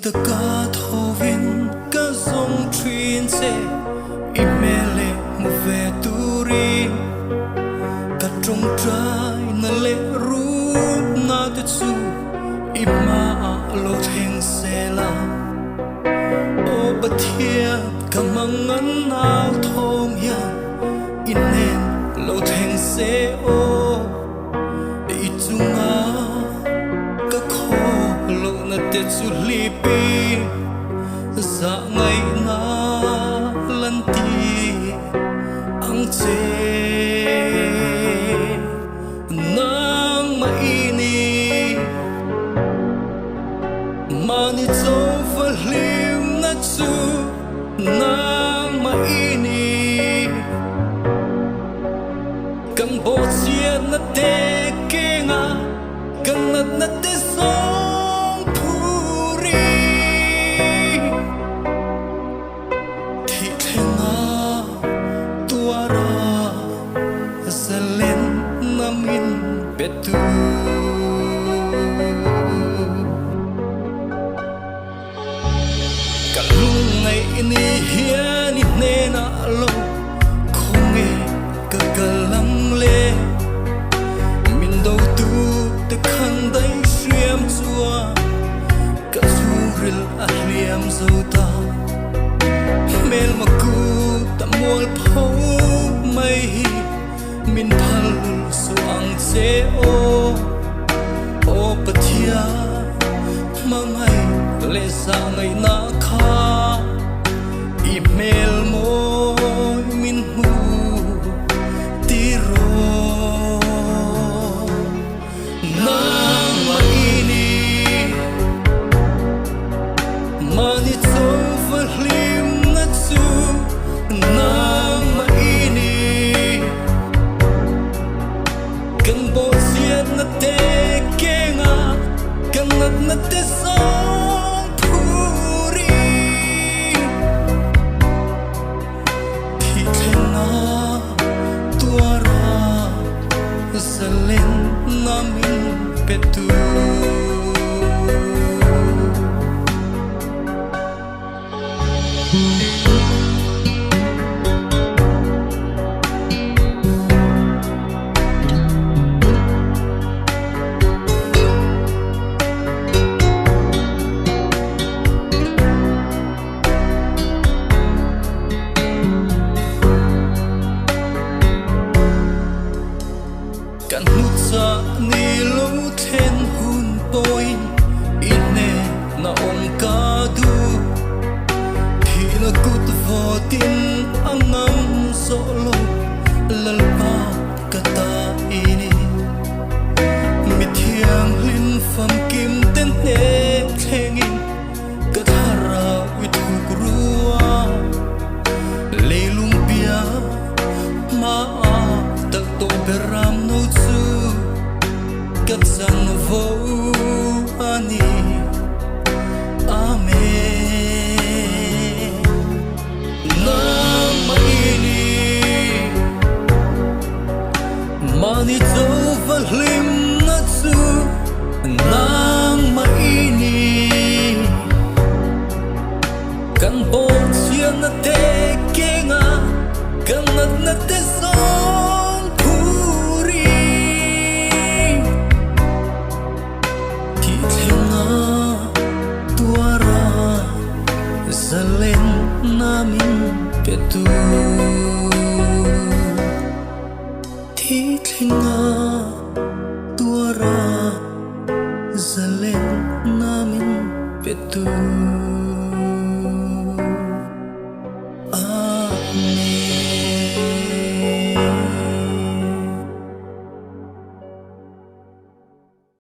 ta ca thô viên ca dòng chuyên xe imele mu về turi ca trong trái na lệ ru na te chu ima lo theng se la o bathia ca mangan na thong ya inen lo theng se o ichunga ca kho lo na te chu lipi za ngày na lan ti ang che nang maini mani zo valim na chu nang maini kan bo chia na te kenga kan na te song puri thi thenga tuara zalen namin betu kalung ngày ini hian ni nena lo khonge kagalang le min do tu te khang dai siam chua ka suril a hliam zo ta mel maku ta mol pho mai min phal su ang che o pathia mangai le sa ngai na kha email mo min mu tiro nang maini mani zo valim na chu nang maini kan bo siat na te kenga kan na te song puri thi thenga tuara zalen namin petu kan hút sa ni lo then hun poin ine na om ka du thì na kut vo tin angam solo lalpa kata ini mithiang lin fam kim ten ne thengin kathara withuk ruwa leilung pia ma tak to beram no chu kat san vo ani amen nang maini mani zo valim na chu nang maini kan bo chia na te kenga kan na te song puri thi thenga tuara zalen namin petu thi thenga tuara zalen namin petu